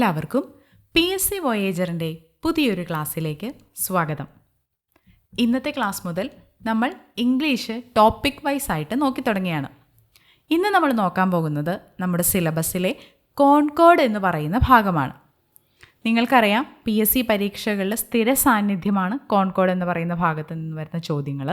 എല്ലാവർക്കും PSC വോയേജറിൻ്റെ പുതിയൊരു ക്ലാസ്സിലേക്ക് സ്വാഗതം. ഇന്നത്തെ ക്ലാസ് മുതൽ നമ്മൾ ഇംഗ്ലീഷ് ടോപ്പിക് വൈസ് ആയിട്ട് നോക്കി തുടങ്ങിയാണ്. ഇന്ന് നമ്മൾ നോക്കാൻ പോകുന്നത് നമ്മുടെ സിലബസിലെ കോൺകോഡ് എന്ന് പറയുന്ന ഭാഗമാണ്. നിങ്ങൾക്കറിയാം, PSC പരീക്ഷകളിൽ സ്ഥിര സാന്നിധ്യമാണ് കോൺകോഡ് എന്ന് പറയുന്ന ഭാഗത്ത് നിന്ന് വരുന്ന ചോദ്യങ്ങൾ.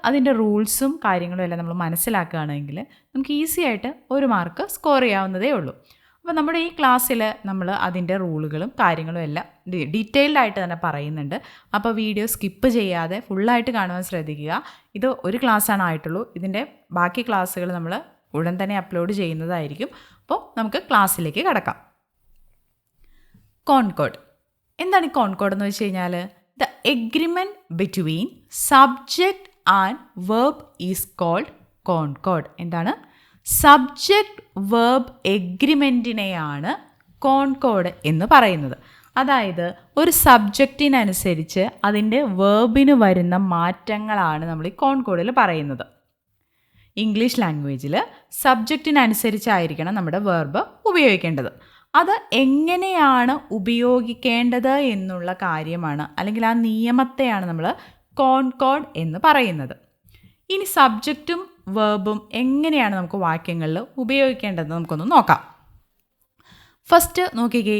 അതിൻ്റെ റൂൾസും കാര്യങ്ങളും എല്ലാം നമ്മൾ മനസ്സിലാക്കുകയാണെങ്കിൽ നമുക്ക് ഈസി ആയിട്ട് 1 മാർക്ക് സ്കോർ ചെയ്യാവുന്നതേ ഉള്ളൂ. അപ്പോൾ നമ്മുടെ ഈ ക്ലാസ്സിൽ നമ്മൾ അതിൻ്റെ റൂളുകളും കാര്യങ്ങളും എല്ലാം ഡീറ്റെയിൽഡ് ആയിട്ട് തന്നെ പറയുന്നുണ്ട്. അപ്പോൾ വീഡിയോ സ്കിപ്പ് ചെയ്യാതെ ഫുള്ളായിട്ട് കാണുവാൻ ശ്രദ്ധിക്കുക. ഇത് ഒരു ക്ലാസ്സാണ് ആയിട്ടുള്ളൂ. ഇതിൻ്റെ ബാക്കി ക്ലാസ്സുകൾ നമ്മൾ ഉടൻ തന്നെ അപ്ലോഡ് ചെയ്യുന്നതായിരിക്കും. അപ്പോൾ നമുക്ക് ക്ലാസ്സിലേക്ക് കടക്കാം. കോൺകോഡ് എന്താണ് ഈ കോൺകോഡ് എന്ന് വെച്ച് കഴിഞ്ഞാൽ, the agreement between subject and verb is called concord. എന്താണ്? സബ്ജക്റ്റ് വെർബ് എഗ്രിമെൻറ്റിനെയാണ് കോൺകോഡ് എന്ന് പറയുന്നത്. അതായത് ഒരു സബ്ജക്റ്റിനനുസരിച്ച് അതിൻ്റെ വേർബിന് വരുന്ന മാറ്റങ്ങളാണ് നമ്മൾ ഈ കോൺകോഡിൽ പറയുന്നത്. ഇംഗ്ലീഷ് ലാംഗ്വേജിൽ സബ്ജക്റ്റിനനുസരിച്ചായിരിക്കണം നമ്മുടെ വേർബ് ഉപയോഗിക്കേണ്ടത്. അത് എങ്ങനെയാണ് ഉപയോഗിക്കേണ്ടത് എന്നുള്ള കാര്യമാണ്, അല്ലെങ്കിൽ ആ നിയമത്തെയാണ് നമ്മൾ കോൺകോഡ് എന്ന് പറയുന്നത്. ഇനി സബ്ജക്റ്റും വേർബും എങ്ങനെയാണ് നമുക്ക് വാക്യങ്ങളിൽ ഉപയോഗിക്കേണ്ടതെന്ന് നമുക്കൊന്ന് നോക്കാം. ഫസ്റ്റ് നോക്കിക്കേ,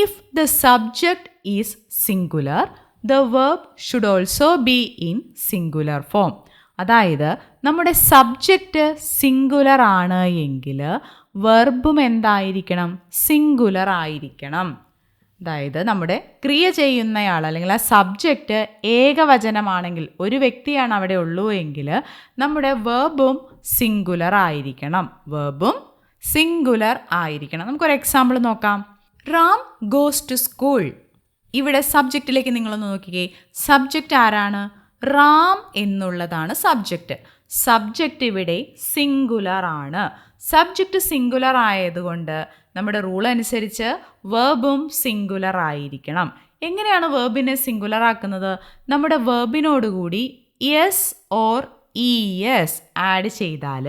if the subject is singular the verb should also be in singular form. അതായത് നമ്മുടെ സബ്ജക്റ്റ് സിംഗുലർ ആണ് എങ്കിൽ വെർബും എന്തായിരിക്കണം? സിംഗുലർ ആയിരിക്കണം. അതായത് നമ്മുടെ ക്രിയ ചെയ്യുന്നയാൾ അല്ലെങ്കിൽ ആ സബ്ജക്റ്റ് ഏകവചനമാണെങ്കിൽ, ഒരു വ്യക്തിയാണ് അവിടെ ഉള്ളൂ എങ്കിൽ നമ്മുടെ വേർബും സിംഗുലർ ആയിരിക്കണം. നമുക്കൊരു എക്സാമ്പിൾ നോക്കാം. Ram goes to school. ഇവിടെ സബ്ജക്റ്റിലേക്ക് നിങ്ങളൊന്ന് നോക്കിക്കേ. സബ്ജക്റ്റ് ആരാണ്? റാം എന്നുള്ളതാണ് സബ്ജക്റ്റ്. സബ്ജക്റ്റ് ഇവിടെ സിംഗുലർ ആണ്. സബ്ജക്റ്റ് സിംഗുലർ ആയതുകൊണ്ട് നമ്മുടെ റൂൾ അനുസരിച്ച് വേർബും സിംഗുലർ ആയിരിക്കണം. എങ്ങനെയാണ് വേർബിനെ സിംഗുലർ ആക്കുന്നത്? നമ്മുടെ വേർബിനോടുകൂടി യെസ് ഓർ ഇഎസ് ആഡ് ചെയ്താൽ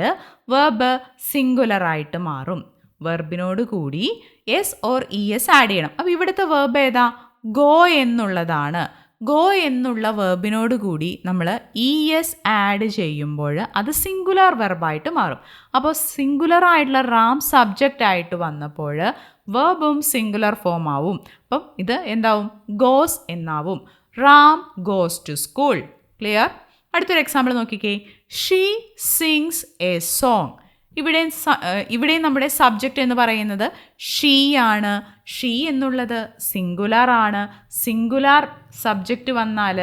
വേർബ് സിംഗുലർ ആയിട്ട് മാറും. വെർബിനോടുകൂടി യെസ് ഓർ ഇഎസ് ആഡ് ചെയ്യണം. അപ്പോൾ ഇവിടുത്തെ വേർബ് ഏതാ? ഗോ എന്നുള്ളതാണ്. ഗോ എന്നുള്ള വേർബിനോട് കൂടി നമ്മൾ ഇഎസ് ആഡ് ചെയ്യുമ്പോൾ അത് സിംഗുലർ വെർബായിട്ട് മാറും. അപ്പോൾ സിംഗുലർ ആയിട്ടുള്ള റാം സബ്ജക്റ്റ് ആയിട്ട് വന്നപ്പോൾ വേർബും സിംഗുലർ ഫോം ആവും. അപ്പം ഇത് എന്താവും? ഗോസ് എന്നാവും. Ram goes to school. Clear? അടുത്തൊരു എക്സാമ്പിൾ നോക്കിക്കേ. She sings a song. ഇവിടെ നമ്മുടെ സബ്ജക്റ്റ് എന്ന് പറയുന്നത് ഷീ ആണ്. ഷീ എന്നുള്ളത് സിംഗുലർ ആണ്. സിംഗുലർ സബ്ജക്റ്റ് വന്നാൽ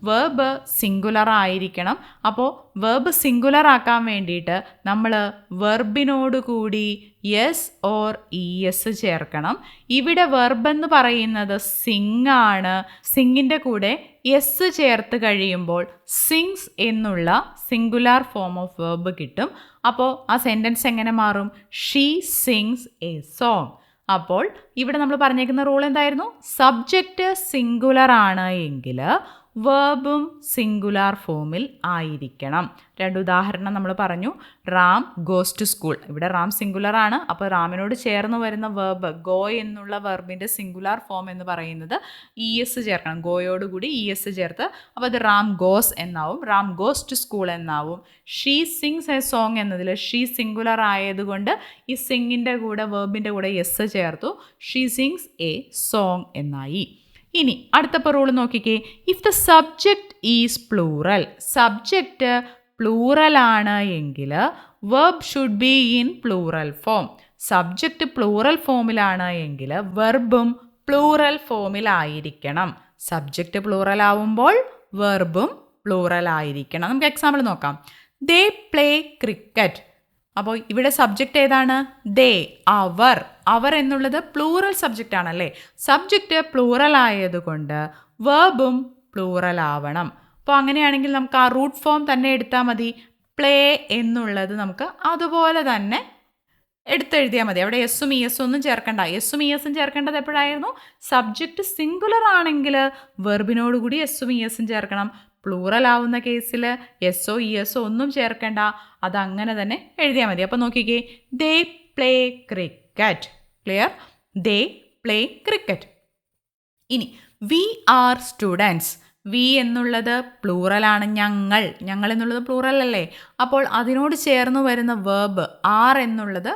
വേർബ് സിംഗുലർ ആയിരിക്കണം. അപ്പോൾ വേർബ് സിംഗുലർ ആക്കാൻ വേണ്ടിയിട്ട് നമ്മൾ വെർബിനോട് കൂടി യെസ് ഓർ ഇഎസ് ചേർക്കണം. ഇവിടെ വെർബ് എന്ന് പറയുന്നത് സിങ് ആണ്. സിങ്ങിൻ്റെ കൂടെ എസ് ചേർത്ത് കഴിയുമ്പോൾ സിങ്സ് എന്നുള്ള സിംഗുലർ ഫോം ഓഫ് വേർബ് കിട്ടും. അപ്പോൾ ആ സെൻറ്റൻസ് എങ്ങനെ മാറും? She sings a song. അപ്പോൾ ഇവിടെ നമ്മൾ പറഞ്ഞേക്കുന്ന റൂൾ എന്തായിരുന്നു? സബ്ജക്റ്റ് സിംഗുലർ ആണ് എങ്കിൽ വേർബും സിംഗുലർ ഫോമിൽ ആയിരിക്കണം. 2 ഉദാഹരണം നമ്മൾ പറഞ്ഞു. Ram goes to school. ഇവിടെ റാം സിംഗുലർ ആണ്. അപ്പോൾ റാമിനോട് ചേർന്ന് വരുന്ന വേർബ് ഗോ എന്നുള്ള വെർബിൻ്റെ സിംഗുലർ ഫോം എന്ന് പറയുന്നത് ഇഎസ് ചേർക്കണം. ഗോയോടുകൂടി ഇഎസ് ചേർത്ത് അപ്പോൾ അത് റാം ഗോസ് എന്നാവും. റാം ഗോസ് ടു സ്കൂൾ എന്നാവും. ഷീ സിങ്സ് എ സോങ് എന്നതിൽ ഷീ സിംഗുലർ ആയതുകൊണ്ട് ഈ സിങ്ങിൻ്റെ കൂടെ വേർബിൻ്റെ കൂടെ എസ് ചേർത്തു. ഷീ സിങ്സ് എ സോങ് എന്നായി. ഇനി അടുത്ത റൂൾ നോക്കിക്കേ. If the subject is plural. Subject plural ആണ് എങ്കിൽ verb should be in plural form. Subject plural ഫോമിലാണ് എങ്കിൽ വെർബും പ്ലൂറൽ ഫോമിലായിരിക്കണം. സബ്ജക്റ്റ് പ്ലൂറൽ ആവുമ്പോൾ വെർബും പ്ലൂറൽ ആയിരിക്കണം. നമുക്ക് എക്സാമ്പിൾ നോക്കാം. ദേ പ്ലേ ക്രിക്കറ്റ്. അപ്പോൾ ഇവിടെ സബ്ജക്റ്റ് ഏതാണ്? ദേ, അവർ. അവർ എന്നുള്ളത് പ്ലൂറൽ സബ്ജക്റ്റ് ആണല്ലേ. സബ്ജക്റ്റ് പ്ലൂറൽ ആയതുകൊണ്ട് വേർബും പ്ലൂറൽ ആവണം. അപ്പോൾ അങ്ങനെയാണെങ്കിൽ നമുക്ക് ആ റൂട്ട് ഫോം തന്നെ എടുത്താൽ മതി. പ്ലേ എന്നുള്ളത് നമുക്ക് അതുപോലെ തന്നെ എടുത്തെഴുതിയാൽ മതി. അവിടെ എസ്സും ഇഎസും ഒന്നും ചേർക്കണ്ട. എസ്സും ഇഎസും ചേർക്കേണ്ടത് എപ്പോഴായിരുന്നു? സബ്ജക്റ്റ് സിംഗുലർ ആണെങ്കിൽ വെർബിനോടുകൂടി എസ്സും ഇഎസും ചേർക്കണം. പ്ലൂറൽ ആവുന്ന കേസിൽ എസ്സോ ഇഎസോ ഒന്നും ചേർക്കേണ്ട. അതങ്ങനെ തന്നെ എഴുതിയാൽ മതി. അപ്പോൾ നോക്കിക്കേ. ദേ പ്ലേ ക്രിക്കറ്റ്. ക്ലിയർ? ദേ പ്ലേ ക്രിക്കറ്റ്. ഇനി വി ആർ സ്റ്റുഡൻസ്. വി എന്നുള്ളത് പ്ലൂറലാണ്, ഞങ്ങൾ എന്നുള്ളത് പ്ലൂറൽ അല്ലേ. അപ്പോൾ അതിനോട് ചേർന്ന് വരുന്ന വേർബ് ആർ എന്നുള്ളത്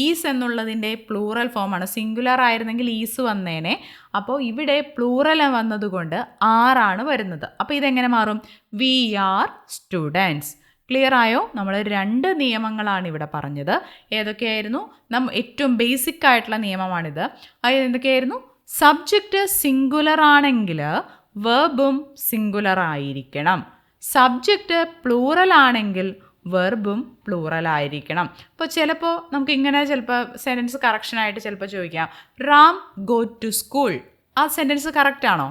ഈസ് എന്നുള്ളതിൻ്റെ പ്ലൂറൽ ഫോമാണ്. സിംഗുലർ ആയിരുന്നെങ്കിൽ ഈസ് വന്നേനെ. അപ്പോൾ ഇവിടെ പ്ലൂറൽ വന്നതുകൊണ്ട് ആറാണ് വരുന്നത്. അപ്പോൾ ഇതെങ്ങനെ മാറും? V R students. ക്ലിയർ ആയോ? നമ്മൾ 2 നിയമങ്ങളാണ് ഇവിടെ പറഞ്ഞത്. ഏതൊക്കെയായിരുന്നു? ഏറ്റവും ബേസിക് ആയിട്ടുള്ള നിയമമാണിത്. അത് എന്തൊക്കെയായിരുന്നു? സബ്ജക്റ്റ് സിംഗുലർ ആണെങ്കിൽ വെർബും സിംഗുലർ ആയിരിക്കണം. സബ്ജക്റ്റ് പ്ലൂറൽ ആണെങ്കിൽ വെർബും പ്ലൂറൽ ആയിരിക്കണം. അപ്പോൾ ചിലപ്പോൾ നമുക്ക് ഇങ്ങനെ ചിലപ്പോൾ സെൻറ്റൻസ് കറക്ഷനായിട്ട് ചിലപ്പോൾ ചോദിക്കാം, റാം ഗോ ടു സ്കൂൾ. ആ സെൻറ്റൻസ് കറക്റ്റ് ആണോ?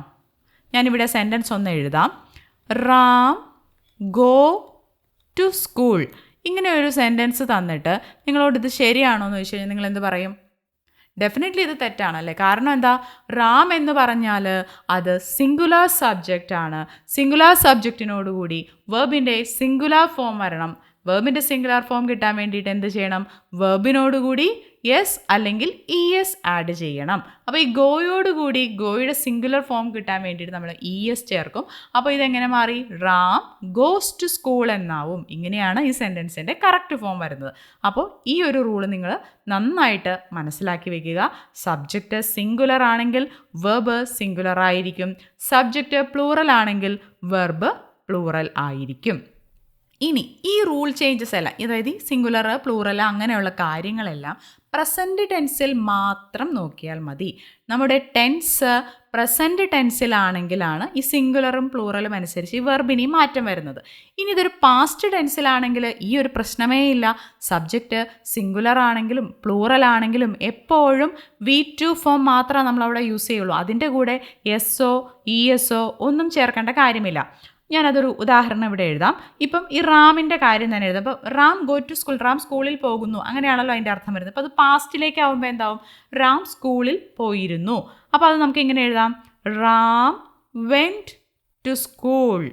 ഞാനിവിടെ സെൻറ്റൻസ് ഒന്ന് എഴുതാം. Ram go to school. ഇങ്ങനെ ഒരു സെൻറ്റൻസ് തന്നിട്ട് നിങ്ങളോട് ഇത് ശരിയാണോ എന്ന് ചോദിച്ചു കഴിഞ്ഞാൽ നിങ്ങൾ എന്ത് പറയും? ഡെഫിനറ്റ്ലി ഇത് തെറ്റാണല്ലേ. കാരണം എന്താ? റാം എന്ന് പറഞ്ഞാൽ അത് സിംഗുലാർ സബ്ജക്റ്റ് ആണ്. സിംഗുലാർ സബ്ജക്റ്റിനോടുകൂടി വെർബിൻ്റെ സിംഗുലാർ ഫോം വരണം. വെർബിൻ്റെ സിംഗുലാർ ഫോം കിട്ടാൻ വേണ്ടിയിട്ട് എന്ത് ചെയ്യണം? വെർബിനോടുകൂടി യെസ് അല്ലെങ്കിൽ ഇ എസ് ആഡ് ചെയ്യണം. അപ്പോൾ ഈ ഗോയോടുകൂടി ഗോയുടെ സിംഗുലർ ഫോം കിട്ടാൻ വേണ്ടിയിട്ട് നമ്മൾ ഇ എസ് ചേർക്കും. അപ്പോൾ ഇതെങ്ങനെ മാറി? റാം ഗോസ് ടു സ്കൂൾ എന്നാവും. ഇങ്ങനെയാണ് ഈ സെൻറ്റൻസിൻ്റെ കറക്റ്റ് ഫോം വരുന്നത്. അപ്പോൾ ഈ ഒരു റൂള് നിങ്ങൾ നന്നായിട്ട് മനസ്സിലാക്കി വെക്കുക. സബ്ജക്റ്റ് സിംഗുലർ ആണെങ്കിൽ വെർബ് സിംഗുലർ ആയിരിക്കും. സബ്ജക്റ്റ് പ്ലൂറൽ ആണെങ്കിൽ വെർബ് പ്ലൂറൽ ആയിരിക്കും. ഇനി ഈ റൂൾ ചേഞ്ചസ് എല്ലാം, അതായത് സിംഗുലർ പ്ലൂറൽ അങ്ങനെയുള്ള കാര്യങ്ങളെല്ലാം പ്രസൻറ്റ് ടെൻസിൽ മാത്രം നോക്കിയാൽ മതി. നമ്മുടെ ടെൻസ് പ്രസൻറ്റ് ടെൻസിലാണെങ്കിലാണ് ഈ സിംഗുലറും പ്ലൂറലും അനുസരിച്ച് ഈ വെർബിനി മാറ്റം വരുന്നത്. ഇനി ഇതൊരു പാസ്റ്റ് ടെൻസിലാണെങ്കിൽ ഈ ഒരു പ്രശ്നമേ ഇല്ല. സബ്ജക്റ്റ് സിംഗുലർ ആണെങ്കിലും പ്ലൂറൽ ആണെങ്കിലും എപ്പോഴും V2 ഫോം മാത്രമേ നമ്മളവിടെ യൂസ് ചെയ്യുള്ളൂ. അതിൻ്റെ കൂടെ എസ്സോ ഇ എസ്സോ ഒന്നും ചേർക്കേണ്ട കാര്യമില്ല. ഞാനതൊരു ഉദാഹരണം ഇവിടെ എഴുതാം. ഇപ്പം ഈ റാമിൻ്റെ കാര്യം തന്നെ എഴുതാം. അപ്പോൾ Ram go to school, Ram സ്കൂളിൽ പോകുന്നു, അങ്ങനെയാണല്ലോ അതിൻ്റെ അർത്ഥം വരുന്നത്. അപ്പോൾ അത് പാസ്റ്റിലേക്ക് ആകുമ്പോൾ എന്താവും? റാം സ്കൂളിൽ പോയിരുന്നു. അപ്പോൾ അത് നമുക്ക് ഇങ്ങനെ എഴുതാം, Ram went to school.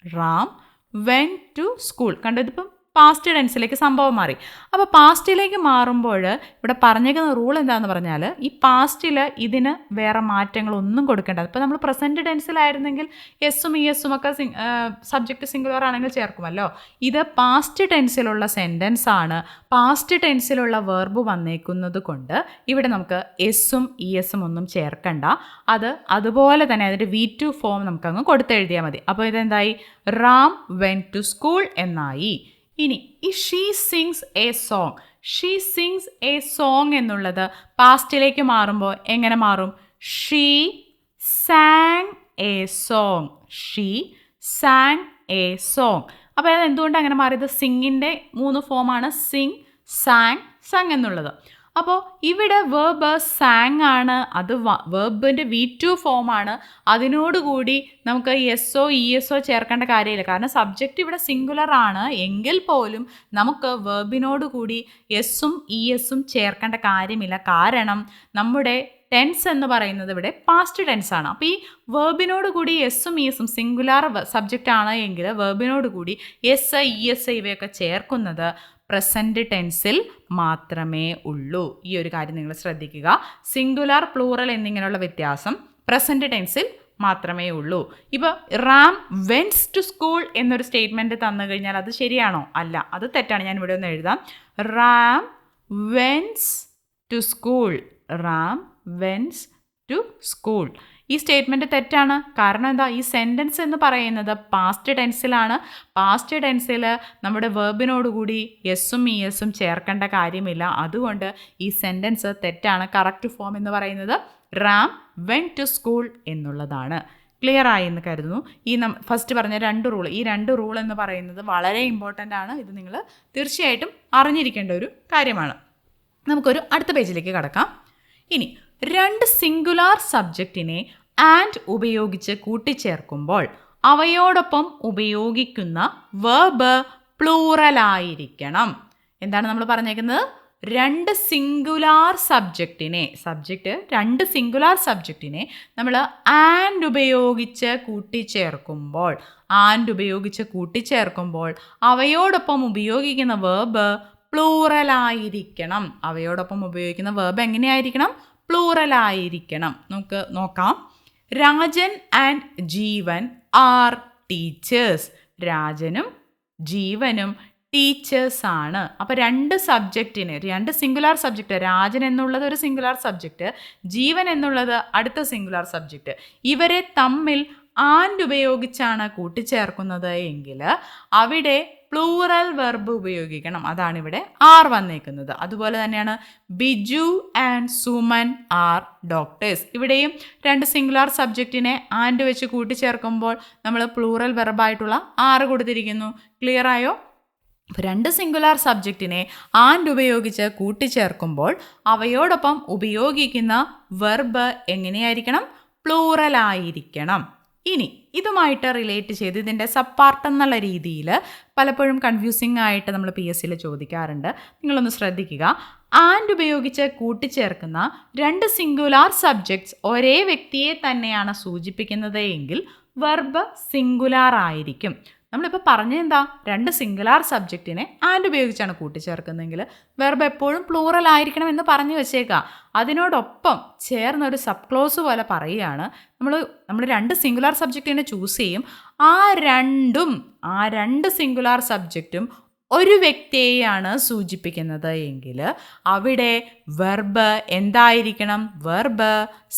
Ram went to school. കണ്ടോ? ഇതിപ്പം പാസ്റ്റ് ടെൻസിലേക്ക് സംഭവം മാറി. അപ്പോൾ പാസ്റ്റിലേക്ക് മാറുമ്പോൾ ഇവിടെ പറഞ്ഞേക്കുന്ന റൂൾ എന്താണെന്ന് പറഞ്ഞാൽ ഈ പാസ്റ്റിൽ ഇതിന് വേറെ മാറ്റങ്ങളൊന്നും കൊടുക്കേണ്ട. ഇപ്പോൾ നമ്മൾ പ്രസൻറ്റ് ടെൻസിലായിരുന്നെങ്കിൽ എസ്സും ഇ എസ്സും ഒക്കെ സബ്ജക്റ്റ് സിംഗുലർ ആണെങ്കിൽ ചേർക്കുമല്ലോ. ഇത് പാസ്റ്റ് ടെൻസിലുള്ള സെൻറ്റൻസ് ആണ്. പാസ്റ്റ് ടെൻസിലുള്ള വെർബ് വന്നേക്കുന്നത് കൊണ്ട് ഇവിടെ നമുക്ക് എസ്സും ഇ എസ്സും ഒന്നും ചേർക്കണ്ട. അത് അതുപോലെ തന്നെ അതിൻ്റെ V2 ഫോം നമുക്കങ്ങ് കൊടുത്തെഴുതിയാൽ മതി. അപ്പോൾ ഇതെന്തായി? റാം വെൻറ്റ് ടു സ്കൂൾ എന്നായി. ഇനി ഈ she sings a song. She sings a song എന്നുള്ളത് പാസ്റ്റിലേക്ക് മാറുമ്പോൾ എങ്ങനെ മാറും? She San A song. She San A song. അപ്പോൾ അത് എന്തുകൊണ്ട് അങ്ങനെ മാറിയത്? സിങ്ങിൻ്റെ 3 ഫോമാണ്: സിങ്, സാങ്, സങ് എന്നുള്ളത്. അപ്പോൾ ഇവിടെ വേർബ് സാങ് ആണ്. അത് വേർബിൻ്റെ V2 ഫോമാണ്. അതിനോടുകൂടി നമുക്ക് എസ്സോ ഇ എസ്സോ ചേർക്കേണ്ട കാര്യമില്ല. കാരണം സബ്ജക്റ്റ് ഇവിടെ സിംഗുലർ ആണ് എങ്കിൽ പോലും നമുക്ക് വേർബിനോടുകൂടി എസ്സും ഇ എസ്സും ചേർക്കേണ്ട കാര്യമില്ല. കാരണം നമ്മുടെ ടെൻസ് എന്ന് പറയുന്നത് ഇവിടെ പാസ്റ്റ് ടെൻസ് ആണ്. അപ്പോൾ ഈ വേർബിനോട് കൂടി എസ്സും ഇ എസ്സും സിംഗുലാർ സബ്ജക്റ്റ് ആണ് എങ്കിൽ വേർബിനോട് കൂടി എസ് ഇ എസ് ഇവയൊക്കെ ചേർക്കുന്നത് പ്രസൻറ്റ് ടെൻസിൽ മാത്രമേ ഉള്ളൂ. ഈ ഒരു കാര്യം നിങ്ങൾ ശ്രദ്ധിക്കുക. സിംഗുലാർ പ്ലൂറൽ എന്നിങ്ങനെയുള്ള വ്യത്യാസം പ്രസൻറ്റ് ടെൻസിൽ മാത്രമേ ഉള്ളൂ. ഇപ്പോൾ റാം വെൻസ് ടു സ്കൂൾ എന്നൊരു സ്റ്റേറ്റ്മെൻറ്റ് തന്നു കഴിഞ്ഞാൽ അത് ശരിയാണോ? അല്ല, അത് തെറ്റാണ്. ഞാൻ ഇവിടെ ഒന്ന് എഴുതാം. Ram wents to school. Ram wents to school. ഈ സ്റ്റേറ്റ്മെൻറ്റ് തെറ്റാണ്. കാരണം എന്താ? ഈ സെൻറ്റൻസ് എന്ന് പറയുന്നത് പാസ്റ്റ് ടെൻസിലാണ്. പാസ്റ്റ് ടെൻസിൽ നമ്മുടെ വേർബിനോടുകൂടി എസ്സും ഇ എസ്സും ചേർക്കേണ്ട കാര്യമില്ല. അതുകൊണ്ട് ഈ സെൻറ്റൻസ് തെറ്റാണ്. കറക്റ്റ് ഫോം എന്ന് പറയുന്നത് റാം വെൻറ്റ് ടു സ്കൂൾ എന്നുള്ളതാണ്. ക്ലിയർ ആയി എന്ന് കരുതുന്നു. ഈ ഫസ്റ്റ് പറഞ്ഞ 2 റൂൾ, ഈ 2 റൂൾ എന്ന് പറയുന്നത് വളരെ ഇമ്പോർട്ടൻ്റ് ആണ്. ഇത് നിങ്ങൾ തീർച്ചയായിട്ടും അറിഞ്ഞിരിക്കേണ്ട ഒരു കാര്യമാണ്. നമുക്കൊരു അടുത്ത പേജിലേക്ക് കടക്കാം. ഇനി 2 സിംഗുലാർ സബ്ജക്റ്റിനെ ആൻഡ് ഉപയോഗിച്ച് കൂട്ടിച്ചേർക്കുമ്പോൾ അവയോടൊപ്പം ഉപയോഗിക്കുന്ന വേർബ് പ്ലൂറലായിരിക്കണം. എന്താണ് നമ്മൾ പറഞ്ഞേക്കുന്നത്? 2 സിംഗുലാർ സബ്ജക്റ്റിനെ, സബ്ജക്റ്റ് 2 സിംഗുലാർ സബ്ജക്റ്റിനെ നമ്മൾ ആൻഡ് ഉപയോഗിച്ച് കൂട്ടിച്ചേർക്കുമ്പോൾ, അവയോടൊപ്പം ഉപയോഗിക്കുന്ന വേർബ് പ്ലൂറലായിരിക്കണം. അവയോടൊപ്പം ഉപയോഗിക്കുന്ന വേർബ് എങ്ങനെയായിരിക്കണം? പ്ലൂറൽ ആയിരിക്കണം. നമുക്ക് നോക്കാം. Rajan and Jeevan are teachers. രാജനും ജീവനും ടീച്ചേഴ്സാണ്. അപ്പോൾ രണ്ട് സിംഗുലാർ സബ്ജക്റ്റ്, രാജൻ എന്നുള്ളത് ഒരു സിംഗുലാർ സബ്ജക്റ്റ്, ജീവൻ എന്നുള്ളത് അടുത്ത സിംഗുലാർ സബ്ജക്റ്റ്. ഇവരെ തമ്മിൽ ആൻഡ് ഉപയോഗിച്ചാണ് കൂട്ടിച്ചേർക്കുന്നത് എങ്കിൽ അവിടെ പ്ലൂറൽ വെർബ് ഉപയോഗിക്കണം. അതാണ് ഇവിടെ ആർ വന്നേക്കുന്നത്. അതുപോലെ തന്നെയാണ് Biju and Suman R doctors. ഇവിടെയും രണ്ട് സിംഗുലാർ സബ്ജക്റ്റിനെ ആൻഡ് വെച്ച് കൂട്ടിച്ചേർക്കുമ്പോൾ നമ്മൾ പ്ലൂറൽ വെർബായിട്ടുള്ള ആർ കൊടുത്തിരിക്കുന്നു. ക്ലിയർ ആയോ? രണ്ട് സിംഗുലാർ സബ്ജക്റ്റിനെ ആൻഡ് ഉപയോഗിച്ച് കൂട്ടിച്ചേർക്കുമ്പോൾ അവയോടൊപ്പം ഉപയോഗിക്കുന്ന വെർബ് എങ്ങനെയായിരിക്കണം? പ്ലൂറൽ ആയിരിക്കണം. ഇനി ഇതുമായിട്ട് റിലേറ്റ് ചെയ്ത് ഇതിൻ്റെ സബ് പാർട്ട് എന്നുള്ള രീതിയിൽ പലപ്പോഴും കൺഫ്യൂസിങ് ആയിട്ട് നമ്മൾ PSCയിൽ ചോദിക്കാറുണ്ട്. നിങ്ങളൊന്ന് ശ്രദ്ധിക്കുക. ആൻഡ് ഉപയോഗിച്ച് കൂട്ടിച്ചേർക്കുന്ന രണ്ട് സിംഗുലാർ സബ്ജക്ട്സ് ഒരേ വ്യക്തിയെ തന്നെയാണ് സൂചിപ്പിക്കുന്നത് എങ്കിൽ വെർബ് സിംഗുലാർ ആയിരിക്കും. നമ്മളിപ്പോൾ പറഞ്ഞെന്താ? രണ്ട് സിംഗുലാർ സബ്ജക്റ്റിനെ ആൻഡ് ഉപയോഗിച്ചാണ് കൂട്ടിച്ചേർക്കുന്നതെങ്കിൽ വെർബ് എപ്പോഴും പ്ലൂറൽ ആയിരിക്കണം എന്ന് പറഞ്ഞു വെച്ചേക്കാം. അതിനോടൊപ്പം ചേർന്നൊരു സബ് ക്ലോസ് പോലെ പറയുകയാണ്. നമ്മൾ രണ്ട് സിംഗുലാർ സബ്ജക്റ്റിനെ ചൂസ് ചെയ്യും. ആ രണ്ട് സിംഗുലാർ സബ്ജക്റ്റും ഒരു വ്യക്തിയെയാണ് സൂചിപ്പിക്കുന്നത് എങ്കിൽ അവിടെ വെർബ് എന്തായിരിക്കണം? വെർബ്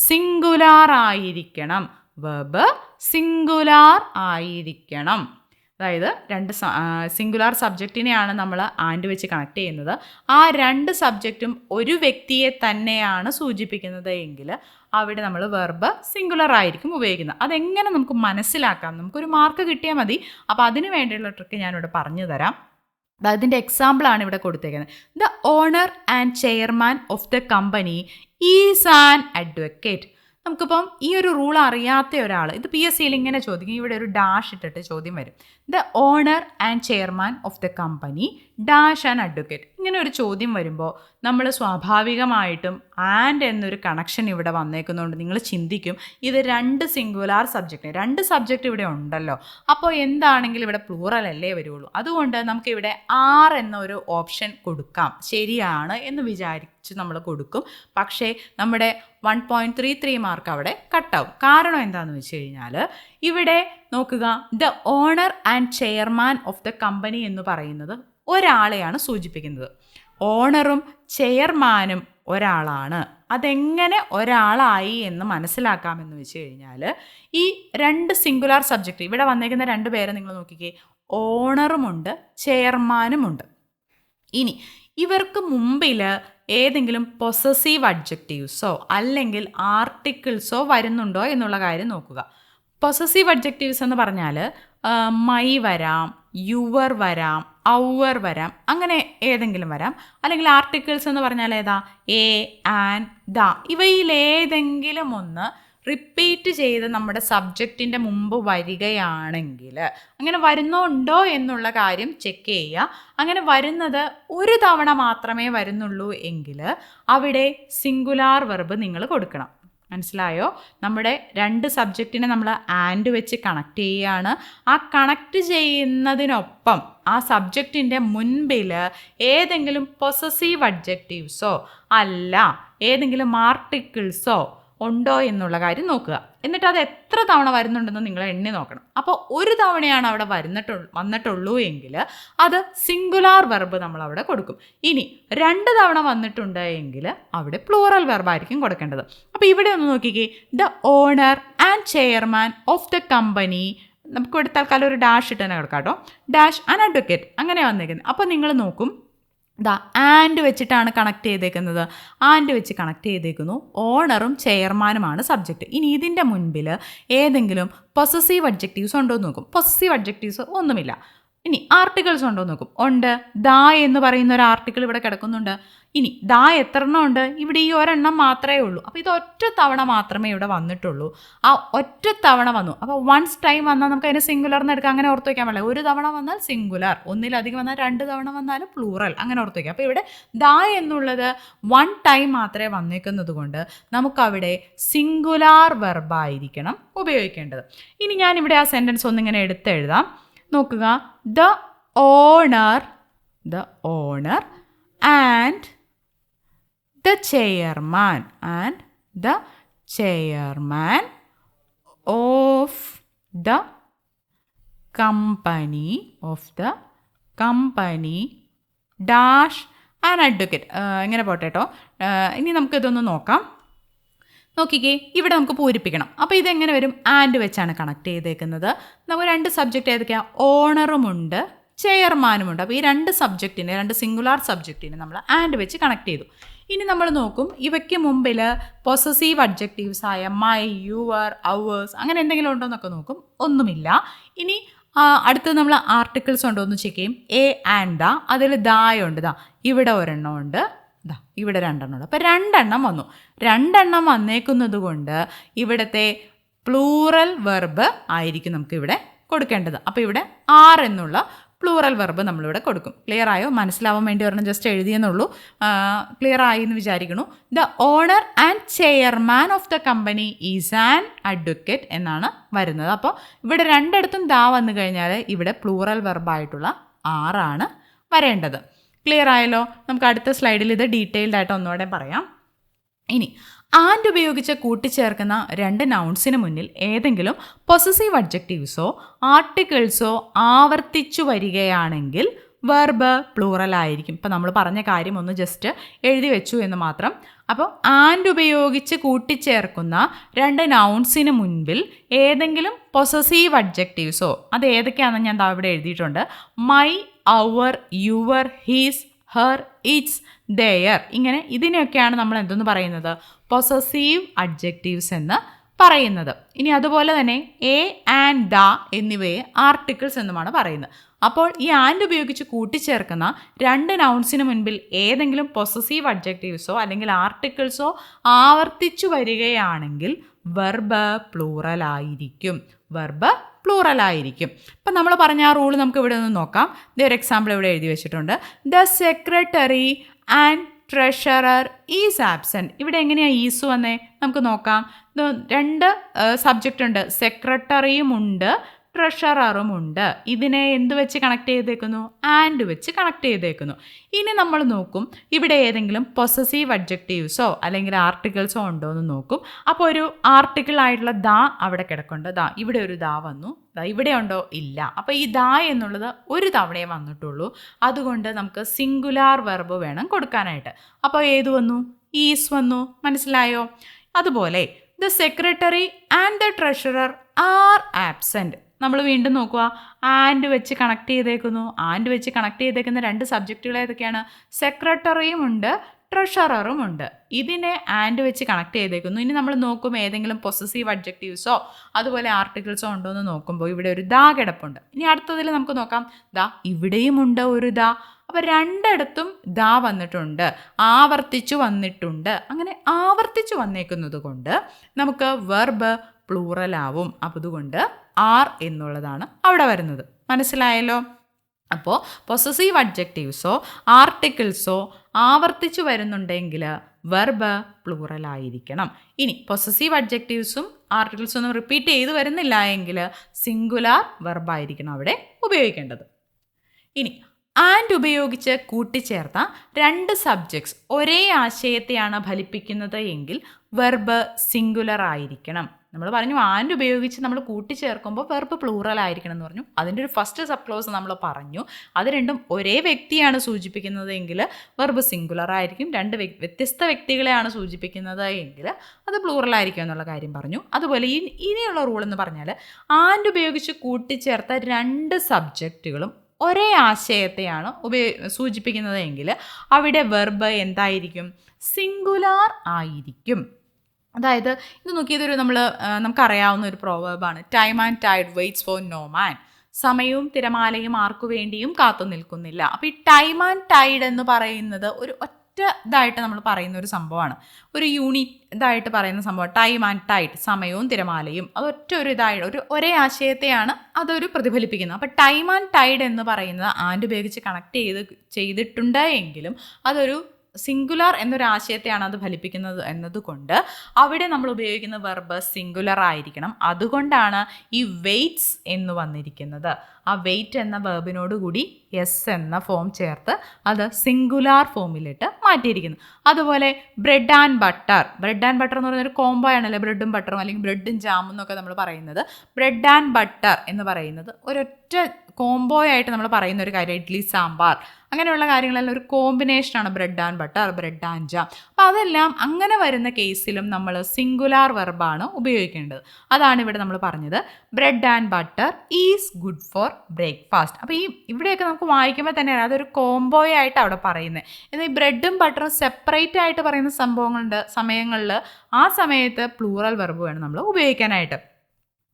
സിംഗുലാർ ആയിരിക്കണം. വെർബ് സിംഗുലാർ ആയിരിക്കണം. അതായത് രണ്ട് സിംഗുലാർ സബ്ജക്റ്റിനെയാണ് നമ്മൾ ആൻഡ് വെച്ച് കണക്ട് ചെയ്യുന്നത്. ആ രണ്ട് സബ്ജക്റ്റും ഒരു വ്യക്തിയെ തന്നെയാണ് സൂചിപ്പിക്കുന്നത് എങ്കിൽ അവിടെ നമ്മൾ വെർബ് സിംഗുലർ ആയിരിക്കും ഉപയോഗിക്കുന്നത്. അതെങ്ങനെ നമുക്ക് മനസ്സിലാക്കാം? നമുക്കൊരു മാർക്ക് കിട്ടിയാൽ മതി. അപ്പോൾ അതിന് വേണ്ടിയുള്ള ട്രിക്ക് ഞാനിവിടെ പറഞ്ഞു തരാം. അതിൻ്റെ എക്സാമ്പിളാണ് ഇവിടെ കൊടുത്തേക്കുന്നത്. The owner and chairman of the company is an advocate. നമുക്കിപ്പം ഈ ഒരു റൂൾ അറിയാത്ത ഒരാൾ, ഇത് PSCയിൽ ഇങ്ങനെ ചോദിക്കും, ഇവിടെ ഒരു ഡാഷ് ഇട്ടിട്ട് ചോദ്യം വരും. The owner and chairman of the company dash and advocate. ഇങ്ങനെ ഒരു ചോദ്യം വരുമ്പോൾ നമ്മൾ സ്വാഭാവികമായിട്ടും ആൻഡ് എന്നൊരു കണക്ഷൻ ഇവിടെ വന്നേക്കുന്നതുകൊണ്ട് നിങ്ങൾ ചിന്തിക്കും ഇത് രണ്ട് സിംഗുലാർ രണ്ട് സബ്ജക്റ്റ് ഇവിടെ ഉണ്ടല്ലോ, അപ്പോൾ എന്താണെങ്കിലും ഇവിടെ പ്ലൂറൽ അല്ലേ വരുള്ളൂ. അതുകൊണ്ട് നമുക്കിവിടെ ആർ എന്നൊരു ഓപ്ഷൻ കൊടുക്കാം. ശരിയാണ് എന്ന് വിചാരിച്ച് നമ്മൾ കൊടുക്കും. പക്ഷേ നമ്മുടെ 1.33 മാർക്ക് അവിടെ കട്ടാവും. കാരണം എന്താണെന്ന് വെച്ച് കഴിഞ്ഞാൽ ഇവിടെ നോക്കുക, the owner and chairman of the company എന്ന് പറയുന്നത് ഒരാളെയാണ് സൂചിപ്പിക്കുന്നത്. ഓണറും ചെയർമാനും ഒരാളാണ്. അതെങ്ങനെ ഒരാളായി എന്ന് മനസ്സിലാക്കാമെന്ന് വെച്ച് കഴിഞ്ഞാൽ ഈ രണ്ട് സിംഗുലാർ സബ്ജക്റ്റ് ഇവിടെ വന്നേക്കുന്ന രണ്ട് പേരെ നിങ്ങൾ നോക്കിക്കേ, ഓണറുമുണ്ട് ചെയർമാനുമുണ്ട്. ഇനി ഇവർക്ക് മുമ്പിൽ ഏതെങ്കിലും പൊസസീവ് അഡ്ജക്റ്റീവ്സോ അല്ലെങ്കിൽ ആർട്ടിക്കിൾസോ വരുന്നുണ്ടോ എന്നുള്ള കാര്യം നോക്കുക. പൊസസീവ് അഡ്ജക്റ്റീവ്സ് എന്ന് പറഞ്ഞാൽ മൈ വരാം, യുവർ വരാം, ഔവർ വരാം, അങ്ങനെ ഏതെങ്കിലും വരാം. അല്ലെങ്കിൽ ആർട്ടിക്കിൾസ് എന്ന് പറഞ്ഞാൽ ഏതാ? A, an, the. ഇവയിൽ ഏതെങ്കിലും ഒന്ന് റിപ്പീറ്റ് ചെയ്ത് നമ്മുടെ സബ്ജക്റ്റിൻ്റെ മുമ്പ് വരികയാണെങ്കിൽ, അങ്ങനെ വരുന്നുണ്ടോ എന്നുള്ള കാര്യം ചെക്ക് ചെയ്യുക. അങ്ങനെ വരുന്നത് ഒരു തവണ മാത്രമേ വരുന്നുള്ളൂ എങ്കിൽ അവിടെ സിംഗുലാർ വെർബ് നിങ്ങൾ കൊടുക്കണം. മനസ്സിലായോ? നമ്മുടെ രണ്ട് സബ്ജക്റ്റിനെ നമ്മൾ ആൻഡ് വെച്ച് കണക്ട് ചെയ്യുകയാണ്. ആ കണക്ട് ചെയ്യുന്നതിനൊപ്പം ആ സബ്ജക്റ്റിൻ്റെ മുൻപിൽ ഏതെങ്കിലും പൊസസീവ് അഡ്ജക്റ്റീവ്സോ അല്ല ഏതെങ്കിലും ആർട്ടിക്കിൾസോ ഉണ്ടോ എന്നുള്ള കാര്യം നോക്കുക. എന്നിട്ട് അത് എത്ര തവണ വരുന്നുണ്ടെന്ന് നിങ്ങൾ എണ്ണി നോക്കണം. അപ്പോൾ ഒരു തവണയാണ് അവിടെ വന്നിട്ടുള്ളൂ എങ്കിൽ അത് സിംഗുലാർ വെർബ് നമ്മൾ അവിടെ കൊടുക്കും. ഇനി രണ്ട് തവണ വന്നിട്ടുണ്ട് എങ്കിൽ അവിടെ പ്ലൂറൽ വെർബായിരിക്കും കൊടുക്കേണ്ടത്. അപ്പോൾ ഇവിടെ ഒന്ന് നോക്കിക്കേ, the owner and chairman of the company. നമുക്ക് ഇവിടെ തൽക്കാലം ഒരു ഡാഷ് ഇട്ട് തന്നെ കിടക്കാം കേട്ടോ. ഡാഷ് ആൻഡ് അഡ്വക്കേറ്റ് അങ്ങനെ വന്നേക്കുന്നത്. അപ്പോൾ നിങ്ങൾ നോക്കും, ആൻഡ് വെച്ചിട്ടാണ് കണക്ട് ചെയ്തേക്കുന്നത്. ആൻഡ് വെച്ച് കണക്ട് ചെയ്തേക്കുന്നു. ഓണറും ചെയർമാനുമാണ് സബ്ജക്റ്റ്. ഇനി ഇതിൻ്റെ മുൻപിൽ ഏതെങ്കിലും പൊസസീവ് അഡ്ജക്റ്റീവ്സ് ഉണ്ടോ എന്ന് നോക്കും. പൊസസീവ് അഡ്ജക്റ്റീവ്സ് ഒന്നുമില്ല. ഇനി ആർട്ടിക്കിൾസ് ഉണ്ടോ എന്ന് നോക്കും. ഉണ്ട്. ദാ എന്ന് പറയുന്ന ഒരു ആർട്ടിക്കിൾ ഇവിടെ കിടക്കുന്നുണ്ട്. ഇനി ദാ എത്ര എണ്ണം ഉണ്ട്? ഇവിടെ ഈ ഒരെണ്ണം മാത്രമേ ഉള്ളൂ. അപ്പോൾ ഇത് ഒറ്റ തവണ മാത്രമേ ഇവിടെ വന്നിട്ടുള്ളൂ. ആ ഒറ്റ തവണ വന്നു. അപ്പോൾ വൺസ് ടൈം വന്നാൽ നമുക്ക് അതിന് സിംഗുലർ എന്ന് എടുക്കാം. അങ്ങനെ ഓർത്ത് വയ്ക്കാൻ പാടില്ല. ഒരു തവണ വന്നാൽ സിംഗുലർ, ഒന്നിലധികം വന്നാൽ രണ്ട് തവണ വന്നാൽ പ്ലൂറൽ, അങ്ങനെ ഓർത്ത് വയ്ക്കാം. അപ്പോൾ ഇവിടെ ദാ എന്നുള്ളത് വൺ ടൈം മാത്രമേ വന്നേക്കുന്നത് കൊണ്ട് നമുക്കവിടെ സിംഗുലാർ വെർബായിരിക്കണം ഉപയോഗിക്കേണ്ടത്. ഇനി ഞാനിവിടെ ആ സെൻറ്റൻസ് ഒന്നിങ്ങനെ എടുത്തെഴുതാം. നോക്കുക, the owner and the chairman and the chairman of the company dash an advocate. ഇങ്ങനെ പോട്ടെ കേട്ടോ. ഇനി നമുക്കിതൊന്ന് നോക്കാം. നോക്കിക്കേ, ഇവിടെ നമുക്ക് പൂരിപ്പിക്കണം. അപ്പോൾ ഇതെങ്ങനെ വരും? ആൻഡ് വെച്ചാണ് കണക്ട് ചെയ്തേക്കുന്നത്. നമുക്ക് രണ്ട് സബ്ജക്റ്റ് ഏതൊക്കെയാണ്? ഓണറുമുണ്ട്, ചെയർമാനുമുണ്ട്. അപ്പോൾ ഈ രണ്ട് സിംഗുലാർ സബ്ജക്റ്റിനെ നമ്മൾ ആൻഡ് വെച്ച് കണക്ട് ചെയ്തു. ഇനി നമ്മൾ നോക്കും, ഇവയ്ക്ക് മുമ്പിൽ പൊസസീവ് അഡ്ജക്റ്റീവ്സ് ആയ മൈ, യുവർ, അവേഴ്സ് അങ്ങനെ എന്തെങ്കിലും ഉണ്ടോ എന്നൊക്കെ നോക്കും. ഒന്നുമില്ല. ഇനി അടുത്തത് നമ്മൾ ആർട്ടിക്കിൾസ് ഉണ്ടോ എന്ന് ചെക്ക് ചെയ്യും. എ ആൻഡ് ദ, അതിൽ ദായുണ്ട്. ദാ ഇവിടെ ഒരെണ്ണം ഉണ്ട്, ദാ ഇവിടെ രണ്ടെണ്ണം ഉണ്ട്. അപ്പോൾ രണ്ടെണ്ണം വന്നേക്കുന്നത് കൊണ്ട് ഇവിടുത്തെ പ്ലൂറൽ വെർബ് ആയിരിക്കും നമുക്കിവിടെ കൊടുക്കേണ്ടത്. അപ്പോൾ ഇവിടെ ആർ എന്നുള്ള പ്ലൂറൽ വെർബ് നമ്മളിവിടെ കൊടുക്കും. ക്ലിയർ ആയോ? മനസ്സിലാവാൻ വേണ്ടി ഒരെണ്ണം ജസ്റ്റ് എഴുതിയെന്നുള്ളൂ. ക്ലിയർ ആയി എന്ന് വിചാരിക്കുന്നു. The owner and chairman of the company is an advocate എന്നാണ് വരുന്നത്. അപ്പോൾ ഇവിടെ രണ്ടിടത്തും ദാ വന്നു കഴിഞ്ഞാൽ ഇവിടെ പ്ലൂറൽ വെർബായിട്ടുള്ള ആറാണ് വരേണ്ടത്. ക്ലിയർ ആയല്ലോ? നമുക്ക് അടുത്ത സ്ലൈഡിൽ ഇത് ഡീറ്റെയിൽഡ് ആയിട്ട് ഒന്നുകൂടെ പറയാം. ഇനി ആൻഡ് ഉപയോഗിച്ച് കൂട്ടിച്ചേർക്കുന്ന രണ്ട് നൗൺസിന് മുന്നിൽ ഏതെങ്കിലും പൊസസീവ് അഡ്ജക്റ്റീവ്സോ ആർട്ടിക്കിൾസോ ആവർത്തിച്ചു വരികയാണെങ്കിൽ വെർബ് പ്ലൂറൽ ആയിരിക്കും. ഇപ്പം നമ്മൾ പറഞ്ഞ കാര്യം ഒന്ന് ജസ്റ്റ് എഴുതി വെച്ചു എന്ന് മാത്രം. അപ്പോൾ ആൻഡ് ഉപയോഗിച്ച് കൂട്ടിച്ചേർക്കുന്ന രണ്ട് നൗൺസിന് മുൻപിൽ ഏതെങ്കിലും പൊസസീവ് അഡ്ജക്റ്റീവ്സോ, അത് ഏതൊക്കെയാണെന്ന് ഞാൻ ഇവിടെ എഴുതിയിട്ടുണ്ട്. My, our, your, his, her, its, their, ഇങ്ങനെ ഇതിനെയൊക്കെയാണ് നമ്മൾ എന്തെന്ന് പറയുന്നത്? പൊസസീവ് അഡ്ജക്റ്റീവ്സ് എന്ന് പറയുന്നത്. ഇനി അതുപോലെ തന്നെ എ ആൻഡ് ദ എന്നിവയെ ആർട്ടിക്കിൾസ് എന്നുമാണ് പറയുന്നത്. അപ്പോൾ ഈ ആൻഡ് ഉപയോഗിച്ച് കൂട്ടിച്ചേർക്കുന്ന രണ്ട് നൗൺസിന് മുൻപിൽ ഏതെങ്കിലും പൊസസീവ് അഡ്ജക്റ്റീവ്സോ അല്ലെങ്കിൽ ആർട്ടിക്കിൾസോ ആവർത്തിച്ചു വരികയാണെങ്കിൽ വെർബ് പ്ലൂറൽ ആയിരിക്കും. ഇപ്പം നമ്മൾ പറഞ്ഞ ആ റൂൾ നമുക്ക് ഇവിടെ നിന്ന് നോക്കാം. ഒരു എക്സാമ്പിൾ ഇവിടെ എഴുതി വെച്ചിട്ടുണ്ട്. The secretary and treasurer is absent. ഇവിടെ എങ്ങനെയാണ് ഈസ് വന്നേ? നമുക്ക് നോക്കാം. രണ്ട് സബ്ജക്റ്റ് ഉണ്ട്, സെക്രട്ടറിയും ഉണ്ട്, ട്രഷററും ഉണ്ട്. ഇതിനെ എന്ത് വെച്ച് കണക്ട് ചെയ്തേക്കുന്നു? ആൻഡ് വെച്ച് കണക്ട് ചെയ്തേക്കുന്നു. ഇനി നമ്മൾ നോക്കും, ഇവിടെ ഏതെങ്കിലും പൊസസീവ് അഡ്ജക്റ്റീവ്സോ അല്ലെങ്കിൽ ആർട്ടിക്കിൾസോ ഉണ്ടോ എന്ന് നോക്കും. അപ്പോൾ ഒരു ആർട്ടിക്കിൾ ആയിട്ടുള്ള ദാ അവിടെ കിടക്കുന്നുണ്ട്. ദാ ഇവിടെ ഒരു ദാ വന്നു. ദാ ഇവിടെ ഉണ്ടോ? ഇല്ല. അപ്പോൾ ഈ ദാ എന്നുള്ളത് ഒരു തവണയേ വന്നിട്ടുള്ളൂ. അതുകൊണ്ട് നമുക്ക് സിംഗുലാർ വെർബ് വേണം കൊടുക്കാനായിട്ട്. അപ്പോൾ ഏത് വന്നു? ഈസ് വന്നു. മനസ്സിലായോ? അതുപോലെ the secretary and the treasurer are absent. നമ്മൾ വീണ്ടും നോക്കുക, ആൻഡ് വെച്ച് കണക്ട് ചെയ്തേക്കുന്ന രണ്ട് സബ്ജക്റ്റുകൾ ഏതൊക്കെയാണ്? സെക്രട്ടറിയും ഉണ്ട്, ട്രഷററും ഉണ്ട്. ഇതിനെ ആൻഡ് വെച്ച് കണക്ട് ചെയ്തേക്കുന്നു. ഇനി നമ്മൾ നോക്കും ഏതെങ്കിലും പൊസസീവ് അഡ്ജക്റ്റീവ്സോ അതുപോലെ ആർട്ടിക്കിൾസോ ഉണ്ടോ എന്ന് നോക്കുമ്പോൾ ഇവിടെ ഒരു ദാ കിടപ്പുണ്ട്. ഇനി അടുത്തതിൽ നമുക്ക് നോക്കാം, ദാ ഇവിടെയും ഉണ്ട് ഒരു ദാ. അപ്പോൾ രണ്ടിടത്തും ദാ വന്നിട്ടുണ്ട്, ആവർത്തിച്ചു വന്നിട്ടുണ്ട്. അങ്ങനെ ആവർത്തിച്ചു വന്നേക്കുന്നത് കൊണ്ട് നമുക്ക് വെർബ് പ്ലൂറലാവും. അപ്പോൾ അതുകൊണ്ട് ആർ എന്നുള്ളതാണ് അവിടെ വരുന്നത്. മനസ്സിലായല്ലോ? അപ്പോൾ പൊസസീവ് അഡ്ജക്റ്റീവ്സോ ആർട്ടിക്കിൾസോ ആവർത്തിച്ചു വരുന്നുണ്ടെങ്കിൽ വെർബ് പ്ലൂറലായിരിക്കണം. ഇനി പൊസസീവ് അഡ്ജക്റ്റീവ്സും ആർട്ടിക്കിൾസും ഒന്നും റിപ്പീറ്റ് ചെയ്ത് വരുന്നില്ല എങ്കിൽ സിംഗുലാർ വെർബായിരിക്കണം അവിടെ ഉപയോഗിക്കേണ്ടത്. ഇനി ആൻഡ് ഉപയോഗിച്ച് കൂട്ടിച്ചേർത്ത രണ്ട് സബ്ജക്ട്സ് ഒരേ ആശയത്തെയാണ് ഫലിപ്പിക്കുന്നത് എങ്കിൽ വെർബ് സിംഗുലർ ആയിരിക്കണം. നമ്മൾ പറഞ്ഞു ആൻഡ് ഉപയോഗിച്ച് നമ്മൾ കൂട്ടിച്ചേർക്കുമ്പോൾ വെർബ് പ്ലൂറൽ ആയിരിക്കണം എന്ന് പറഞ്ഞു. അതിൻ്റെ ഒരു ഫസ്റ്റ് സബ് ക്ലോസ് നമ്മൾ പറഞ്ഞു. അത് രണ്ടും ഒരേ വ്യക്തിയാണ് സൂചിപ്പിക്കുന്നത് എങ്കിൽ വെർബ് സിംഗുലർ ആയിരിക്കും. രണ്ട് വ്യത്യസ്ത വ്യക്തികളെയാണ് സൂചിപ്പിക്കുന്നത് എങ്കിൽ അത് പ്ലൂറൽ ആയിരിക്കും എന്നുള്ള കാര്യം പറഞ്ഞു. അതുപോലെ ഇനിയുള്ള റൂൾ എന്ന് പറഞ്ഞാൽ ആൻഡ് ഉപയോഗിച്ച് കൂട്ടിച്ചേർത്ത രണ്ട് സബ്ജക്റ്റുകളും ഒരേ ആശയത്തെയാണ് സൂചിപ്പിക്കുന്നത് എങ്കിൽ അവിടെ വെർബ് എന്തായിരിക്കും? സിംഗുലാർ ആയിരിക്കും. അതായത് ഇത് നോക്കിയതൊരു നമുക്കറിയാവുന്ന ഒരു പ്രോവർബാണ്. Time and tide waits for no man. സമയവും തിരമാലയും ആർക്കു വേണ്ടിയും കാത്തു നിൽക്കുന്നില്ല. അപ്പോൾ ഈ ടൈം ആൻഡ് ടൈഡ് എന്ന് പറയുന്നത് ഒരു ഒറ്റ ഇതായിട്ട് നമ്മൾ പറയുന്ന ഒരു സംഭവമാണ്. ഒരു യൂണിറ്റ് ഇതായിട്ട് പറയുന്ന സംഭവം ടൈം ആൻഡ് ടൈഡ്, സമയവും തിരമാലയും. അത് ഒരേ ആശയത്തെയാണ് അതൊരു പ്രതിഫലിപ്പിക്കുന്നത്. അപ്പോൾ ടൈം ആൻഡ് ടൈഡ് എന്ന് പറയുന്നത് ആൻഡ് ഉപയോഗിച്ച് കണക്ട് ചെയ്തിട്ടുണ്ട് എങ്കിലും അതൊരു സിംഗുലാർ എന്നൊരു ആശയത്തെയാണ് അത് ഫലിപ്പിക്കുന്നത് എന്നതുകൊണ്ട് അവിടെ നമ്മൾ ഉപയോഗിക്കുന്ന വെർബ് സിംഗുലർ ആയിരിക്കണം. അതുകൊണ്ടാണ് ഈ വെയ്റ്റ്സ് എന്ന് വന്നിരിക്കുന്നത്. ആ വെയിറ്റ് എന്ന വേർബിനോട് കൂടി എസ് എന്ന ഫോം ചേർത്ത് അത് സിംഗുലാർ ഫോമിലിട്ട് മാറ്റിയിരിക്കുന്നു. അതുപോലെ ബ്രെഡ് ആൻഡ് ബട്ടർ എന്ന് പറയുന്നൊരു കോംബോ ആണല്ലോ, ബ്രെഡും ബട്ടറും അല്ലെങ്കിൽ ബ്രെഡും ജാമും എന്നൊക്കെ നമ്മൾ പറയുന്നത്. ബ്രെഡ് ആൻഡ് ബട്ടർ എന്ന് പറയുന്നത് ഒരൊറ്റ കോംബോ ആയിട്ട് നമ്മൾ പറയുന്ന ഒരു കാര്യം. ഇഡ്ലി സാമ്പാർ അങ്ങനെയുള്ള കാര്യങ്ങളെല്ലാം ഒരു കോമ്പിനേഷനാണ് bread and butter, bread and jam. അപ്പോൾ അതെല്ലാം അങ്ങനെ വരുന്ന കേസിലും നമ്മൾ സിംഗുലാർ വെർബാണ് ഉപയോഗിക്കേണ്ടത്. അതാണ് ഇവിടെ നമ്മൾ പറഞ്ഞത്. Bread and butter is good for breakfast. അപ്പോൾ ഇവിടെയൊക്കെ നമുക്ക് വായിക്കുമ്പോൾ തന്നെയാണ് അതൊരു കോംബോ ആയിട്ട് അവിടെ പറയുന്നത്. എന്നാൽ ഈ ബ്രെഡും ബട്ടറും സെപ്പറേറ്റ് ആയിട്ട് പറയുന്ന സംഭവങ്ങളുണ്ട് സമയങ്ങളിൽ, ആ സമയത്ത് പ്ലൂറൽ വെർബ് വേണം നമ്മൾ ഉപയോഗിക്കാനായിട്ട്.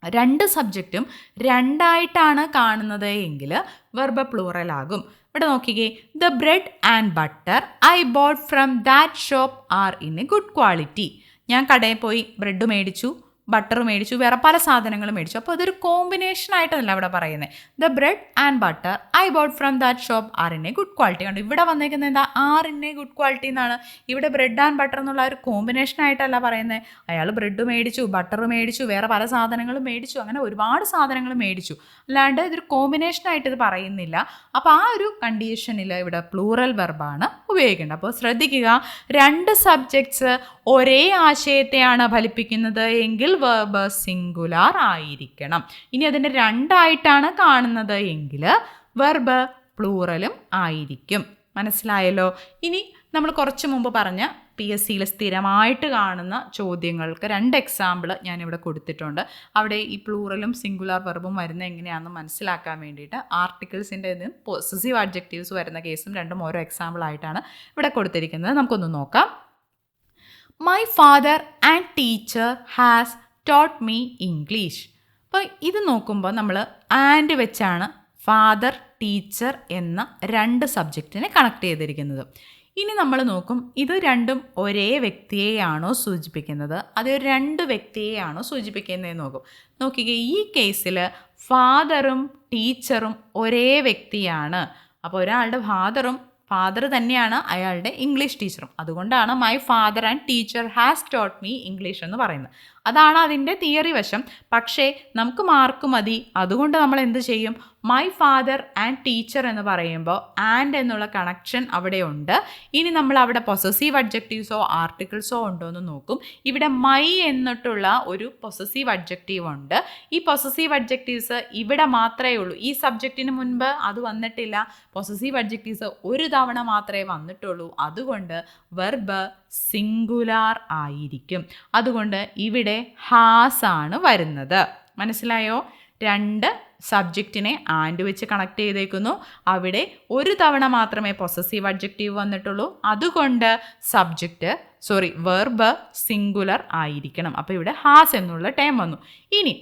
രണ്ട് സബ്ജക്റ്റും രണ്ടായിട്ടാണ് കാണുന്നത് എങ്കിൽ വെർബ് പ്ലൂറൽ ആകും. ഇവിടെ നോക്കിക്കേ, the bread and butter I boat from that shop are in A good quality. ഞാൻ കടയിൽ പോയി ബ്രെഡ് മേടിച്ചു, ബട്ടർ മേടിച്ചു, വേറെ പല സാധനങ്ങളും മേടിച്ചു. അപ്പോൾ അതൊരു കോമ്പിനേഷൻ ആയിട്ടല്ല ഇവിടെ പറയുന്നത്. The bread and butter I boat from that shop are in A good quality. കണ്ടു, ഇവിടെ വന്നേക്കുന്നത് എന്താ, are in A good quality എന്നാണ്. ഇവിടെ ബ്രെഡ് ആൻഡ് ബട്ടർ എന്നുള്ള ഒരു കോമ്പിനേഷൻ ആയിട്ടല്ല പറയുന്നത്. അയാൾ ബ്രെഡ് മേടിച്ചു, ബട്ടർ മേടിച്ചു, വേറെ പല സാധനങ്ങളും മേടിച്ചു, അങ്ങനെ ഒരുപാട് സാധനങ്ങൾ മേടിച്ചു. അല്ലാണ്ട് ഇതൊരു കോമ്പിനേഷൻ ആയിട്ട് ഇത് പറയുന്നില്ല. അപ്പോൾ ആ ഒരു കണ്ടീഷനിൽ ഇവിടെ പ്ലൂറൽ വെർബാണ് ഉപയോഗിക്കേണ്ടത്. അപ്പോൾ ശ്രദ്ധിക്കുക, രണ്ട് സബ്ജക്ട്സ് ഒരേ ആശയത്തെയാണ് ഫലിപ്പിക്കുന്നത് എങ്കിൽ വെർബ് സിംഗുലാർ ആയിരിക്കണം. ഇനി അതിൻ്റെ രണ്ടായിട്ടാണ് കാണുന്നത് എങ്കിൽ വെർബ് പ്ലൂറലും ആയിരിക്കും. മനസ്സിലായല്ലോ? ഇനി നമ്മൾ കുറച്ച് മുമ്പ് പറഞ്ഞ PSCയിൽ സ്ഥിരമായിട്ട് കാണുന്ന ചോദ്യങ്ങൾക്ക് 2 എക്സാമ്പിൾ ഞാനിവിടെ കൊടുത്തിട്ടുണ്ട്. അവിടെ ഈ പ്ലൂറലും സിംഗുലാർ വെർബും വരുന്ന എങ്ങനെയാണെന്ന് മനസ്സിലാക്കാൻ വേണ്ടിയിട്ട് ആർട്ടിക്കിൾസിൻ്റെ പൊസസീവ് അഡ്ജക്റ്റീവ്സ് വരുന്ന കേസും രണ്ടും ഓരോ എക്സാമ്പിളായിട്ടാണ് ഇവിടെ കൊടുത്തിരിക്കുന്നത്. നമുക്കൊന്ന് നോക്കാം. My father and teacher has taught me English. അപ്പോൾ ഇത് നോക്കുമ്പോൾ നമ്മൾ ആൻഡ് വെച്ചാണ് ഫാദർ, ടീച്ചർ എന്ന 2 സബ്ജക്റ്റിനെ കണക്ട് ചെയ്തിരിക്കുന്നത്. ഇനി നമ്മൾ നോക്കും, ഇത് രണ്ടും ഒരേ വ്യക്തിയെയാണോ സൂചിപ്പിക്കുന്നത്, അത് 2 വ്യക്തിയെയാണോ സൂചിപ്പിക്കുന്നതെന്ന് നോക്കും. നോക്കിക്കേ, ഈ കേസിൽ ഫാദറും ടീച്ചറും ഒരേ വ്യക്തിയാണ്. അപ്പോൾ ഒരാളുടെ ഫാദർ തന്നെയാണ് അയാളുടെ ഇംഗ്ലീഷ് ടീച്ചറും. അതുകൊണ്ടാണ് my father and teacher has taught me English എന്ന് പറയുന്നത്. അതാണ് അതിൻ്റെ തിയറി വശം. പക്ഷേ നമുക്ക് മാർക്ക് മതി, അതുകൊണ്ട് നമ്മൾ എന്ത് ചെയ്യും, മൈ ഫാദർ ആൻഡ് ടീച്ചർ എന്ന് പറയുമ്പോൾ ആൻഡ് എന്നുള്ള കണക്ഷൻ അവിടെ ഉണ്ട്. ഇനി നമ്മൾ അവിടെ പൊസസീവ് അഡ്ജക്റ്റീവ്സോ ആർട്ടിക്കിൾസോ ഉണ്ടോ എന്ന് നോക്കും. ഇവിടെ മൈ എന്നിട്ടുള്ള ഒരു പൊസസീവ് അഡ്ജക്റ്റീവ് ഉണ്ട്. ഈ പൊസസീവ് അഡ്ജക്റ്റീവ്സ് ഇവിടെ മാത്രമേ ഉള്ളൂ. ഈ സബ്ജക്റ്റിന് മുൻപ് അത് വന്നിട്ടില്ല. പൊസസീവ് അഡ്ജക്റ്റീവ്സ് ഒരു തവണ മാത്രമേ വന്നിട്ടുള്ളൂ. അതുകൊണ്ട് വെർബ് സിംഗുലാർ ആയിരിക്കും. അതുകൊണ്ട് ഇവിടെ ഹാസ് ആണ് വരുന്നത്. മനസ്സിലായോ? 2 സബ്ജക്റ്റിനെ ആൻഡ് വെച്ച് കണക്ട് ചെയ്തേക്കുന്നു. അവിടെ ഒരു തവണ മാത്രമേ പൊസസീവ് അഡ്ജക്റ്റീവ് വന്നിട്ടുള്ളൂ. അതുകൊണ്ട് വെർബ് സിംഗുലർ ആയിരിക്കണം. അപ്പോൾ ഇവിടെ ഹാസ് എന്നുള്ള ടേം വന്നു. ഇനി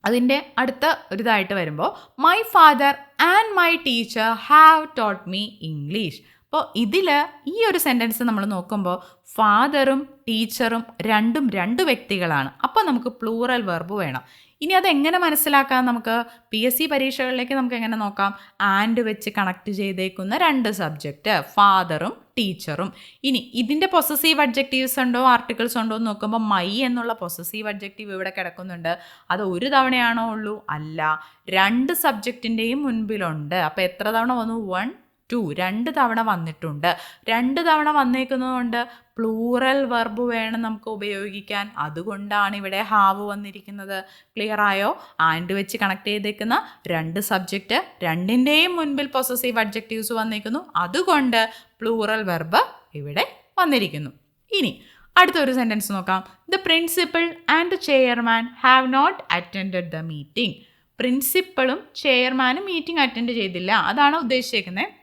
അതിൻ്റെ അടുത്ത ഒരിതായിട്ട് വരുമ്പോൾ my father and my teacher have taught me English. അപ്പോൾ ഇതിൽ ഈ ഒരു സെൻറ്റൻസ് നമ്മൾ നോക്കുമ്പോൾ ഫാദറും ടീച്ചറും രണ്ടും 2 വ്യക്തികളാണ്. അപ്പോൾ നമുക്ക് പ്ലൂറൽ വെർബ് വേണം. ഇനി അതെങ്ങനെ മനസ്സിലാക്കാം? നമുക്ക് PSC പരീക്ഷകളിലേക്ക് നമുക്ക് എങ്ങനെ നോക്കാം? ആൻഡ് വെച്ച് കണക്ട് ചെയ്തേക്കുന്ന 2 സബ്ജക്റ്റ് ഫാദറും ടീച്ചറും. ഇനി ഇതിൻ്റെ പൊസസീവ് അഡ്ജക്റ്റീവ്സ് ഉണ്ടോ ആർട്ടിക്കിൾസ് ഉണ്ടോ എന്ന് നോക്കുമ്പോൾ മൈ എന്നുള്ള പൊസസീവ് അഡ്ജക്റ്റീവ് ഇവിടെ കിടക്കുന്നുണ്ട്. അത് ഒരു തവണയാണോ ഉള്ളൂ? അല്ല, 2 സബ്ജക്റ്റിൻ്റെയും മുൻപിലുണ്ട്. അപ്പോൾ എത്ര തവണ വന്നു? 1, 2, 2 തവണ വന്നിട്ടുണ്ട്. 2 തവണ വന്നേക്കുന്നതുകൊണ്ട് പ്ലൂറൽ വെർബ് വേണം നമുക്ക് ഉപയോഗിക്കാൻ. അതുകൊണ്ടാണ് ഇവിടെ ഹാവ് വന്നിരിക്കുന്നത്. ക്ലിയർ ആയോ? ആൻഡ് വെച്ച് കണക്ട് ചെയ്തേക്കുന്ന 2 സബ്ജക്റ്റ്, 2ൻ്റെയും മുൻപിൽ പൊസസീവ് അഡ്ജക്റ്റീവ്സ് വന്നേക്കുന്നു. അതുകൊണ്ട് പ്ലൂറൽ വെർബ് ഇവിടെ വന്നിരിക്കുന്നു. ഇനി അടുത്തൊരു സെൻറ്റൻസ് നോക്കാം. The principal and chairman have not attended the meeting. പ്രിൻസിപ്പളും ചെയർമാനും മീറ്റിംഗ് അറ്റൻഡ് ചെയ്തില്ല, അതാണ് ഉദ്ദേശിച്ചേക്കുന്നത്.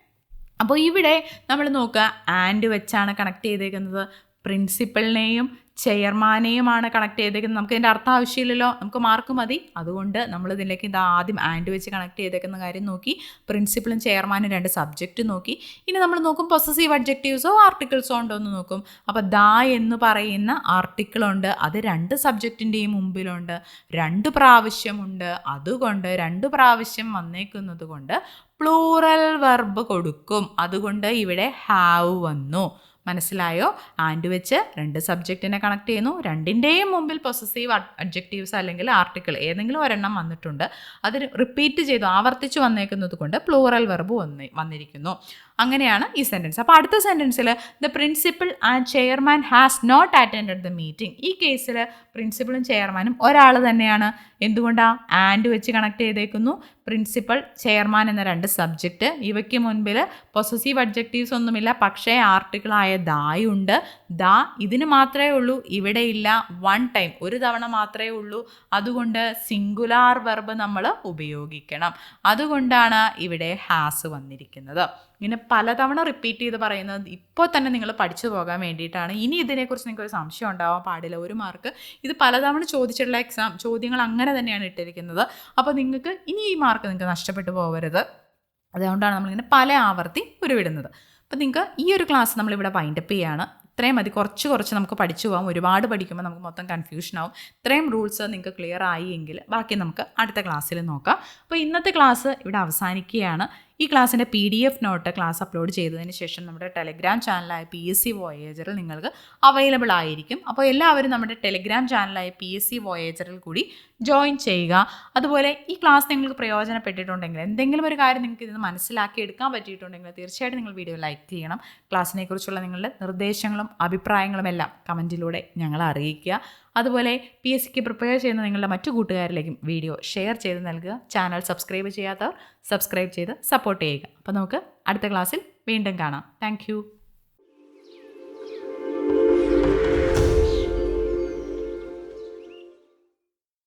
അപ്പോൾ ഇവിടെ നമ്മൾ നോക്കുക, ആൻഡ് വെച്ചാണ് കണക്ട് ചെയ്തേക്കുന്നത്. പ്രിൻസിപ്പലിനെയും ചെയർമാനെയുമാണ് കണക്ട് ചെയ്തേക്കുന്നത്. നമുക്ക് ഇതിൻ്റെ അർത്ഥം ആവശ്യമില്ലല്ലോ, നമുക്ക് മാർക്ക് മതി. അതുകൊണ്ട് നമ്മൾ ഇതിലേക്ക് ആദ്യം ആൻഡ് വെച്ച് കണക്ട് ചെയ്തേക്കുന്ന കാര്യം നോക്കി. പ്രിൻസിപ്പലും ചെയർമാനും 2 സബ്ജക്റ്റ് നോക്കി. ഇനി നമ്മൾ നോക്കും പൊസസീവ് അഡ്ജക്റ്റീവ്സോ ആർട്ടിക്കിൾസോ ഉണ്ടോ എന്ന് നോക്കും. അപ്പോൾ ദ എന്ന് പറയുന്ന ആർട്ടിക്കിളുണ്ട്, അത് 2 സബ്ജക്റ്റിൻ്റെയും മുമ്പിലുണ്ട്, 2 പ്രാവശ്യമുണ്ട്. അതുകൊണ്ട് 2 പ്രാവശ്യം വന്നേക്കുന്നത് കൊണ്ട് പ്ലൂറൽ വെർബ് കൊടുക്കും. അതുകൊണ്ട് ഇവിടെ ഹാവ് വന്നു. മനസ്സിലായോ? ആൻഡ് വെച്ച് 2 സബ്ജക്റ്റിനെ കണക്ട് ചെയ്യുന്നു. രണ്ടിൻ്റെയും മുമ്പിൽ പൊസസീവ് അഡ്ജക്റ്റീവ്സ് അല്ലെങ്കിൽ ആർട്ടിക്കിൾ ഏതെങ്കിലും ഒരെണ്ണം വന്നിട്ടുണ്ട്. അത് റിപ്പീറ്റ് ചെയ്തു ആവർത്തിച്ച് വന്നേക്കുന്നത് കൊണ്ട് പ്ലൂറൽ വെർബ് വന്നിരിക്കുന്നു. അങ്ങനെയാണ് ഈ സെൻറ്റൻസ്. അപ്പോൾ അടുത്ത സെൻറ്റൻസിൽ the principal and chairman has not attended the meeting. ഈ കേസിൽ പ്രിൻസിപ്പളും ചെയർമാനും ഒരാൾ തന്നെയാണ്. എന്തുകൊണ്ടാണ്? ആൻഡ് വെച്ച് കണക്ട് ചെയ്തേക്കുന്നു. പ്രിൻസിപ്പൽ, ചെയർമാൻ എന്ന 2 സബ്ജക്റ്റ്. ഇവയ്ക്ക് മുൻപിൽ പൊസസീവ് അഡ്ജക്റ്റീവ്സ് ഒന്നുമില്ല, പക്ഷേ ആർട്ടിക്കിളായ ദായുണ്ട്. ദാ ഇതിന് മാത്രമേ ഉള്ളൂ, ഇവിടെ ഇല്ല. 1 ടൈം, ഒരു തവണ മാത്രമേ ഉള്ളൂ. അതുകൊണ്ട് സിംഗുലാർ വെർബ് നമ്മൾ ഉപയോഗിക്കണം. അതുകൊണ്ടാണ് ഇവിടെ ഹാസ് വന്നിരിക്കുന്നത്. ഇങ്ങനെ പലതവണ റിപ്പീറ്റ് ചെയ്ത് പറയുന്നത് ഇപ്പോൾ തന്നെ നിങ്ങൾ പഠിച്ചു പോകാൻ വേണ്ടിയിട്ടാണ്. ഇനി ഇതിനെക്കുറിച്ച് നിങ്ങൾക്ക് ഒരു സംശയം ഉണ്ടാവാൻ പാടില്ല. 1 മാർക്ക് ഇത് പലതവണ ചോദിച്ചിട്ടുള്ള ചോദ്യങ്ങൾ അങ്ങനെ തന്നെയാണ് ഇട്ടിരിക്കുന്നത്. അപ്പോൾ നിങ്ങൾക്ക് ഇനി ഈ മാർക്ക് നിങ്ങൾക്ക് നഷ്ടപ്പെട്ടു പോകരുത്. അതുകൊണ്ടാണ് നമ്മളിങ്ങനെ പല ആവർത്തി ഉരുവിടുന്നത്. അപ്പോൾ നിങ്ങൾക്ക് ഈ ഒരു ക്ലാസ് നമ്മളിവിടെ വൈൻഡപ്പ് ചെയ്യുകയാണ്. ഇത്രയും മതി. കുറച്ച് നമുക്ക് പഠിച്ചു പോകാം. ഒരുപാട് പഠിക്കുമ്പോൾ നമുക്ക് മൊത്തം കൺഫ്യൂഷൻ ആവും. ഇത്രയും റൂൾസ് നിങ്ങൾക്ക് ക്ലിയർ ആയി എങ്കിൽ ബാക്കി നമുക്ക് അടുത്ത ക്ലാസ്സിൽ നോക്കാം. അപ്പോൾ ഇന്നത്തെ ക്ലാസ് ഇവിടെ അവസാനിക്കുകയാണ്. ഈ ക്ലാസ്സിൻ്റെ PDF നോട്ട് ക്ലാസ് അപ്ലോഡ് ചെയ്തതിന് ശേഷം നമ്മുടെ ടെലഗ്രാം ചാനലായ PSC വോയേജറിൽ നിങ്ങൾക്ക് അവൈലബിൾ ആയിരിക്കും. അപ്പോൾ എല്ലാവരും നമ്മുടെ ടെലഗ്രാം ചാനലായ PSC വോയേജറിൽ കൂടി ജോയിൻ ചെയ്യുക. അതുപോലെ ഈ ക്ലാസ് നിങ്ങൾക്ക് പ്രയോജനപ്പെട്ടിട്ടുണ്ടെങ്കിൽ, എന്തെങ്കിലും ഒരു കാര്യം നിങ്ങൾക്ക് ഇതിന് മനസ്സിലാക്കി എടുക്കാൻ പറ്റിയിട്ടുണ്ടെങ്കിൽ തീർച്ചയായിട്ടും നിങ്ങൾ വീഡിയോ ലൈക്ക് ചെയ്യണം. ക്ലാസ്സിനെ കുറിച്ചുള്ള നിങ്ങളുടെ നിർദ്ദേശങ്ങളും അഭിപ്രായങ്ങളും എല്ലാം കമൻറ്റിലൂടെ ഞങ്ങളെ അറിയിക്കുക. അതുപോലെ PSCക്ക് പ്രിപ്പയർ ചെയ്യുന്ന നിങ്ങളുടെ മറ്റു കൂട്ടുകാരിലേക്കും വീഡിയോ ഷെയർ ചെയ്ത് നൽകുക. ചാനൽ സബ്സ്ക്രൈബ് ചെയ്യാത്തവർ സബ്സ്ക്രൈബ് ചെയ്ത് സപ്പോർട്ട് ചെയ്യുക. അപ്പോൾ നമുക്ക് അടുത്ത ക്ലാസ്സിൽ വീണ്ടും കാണാം. താങ്ക്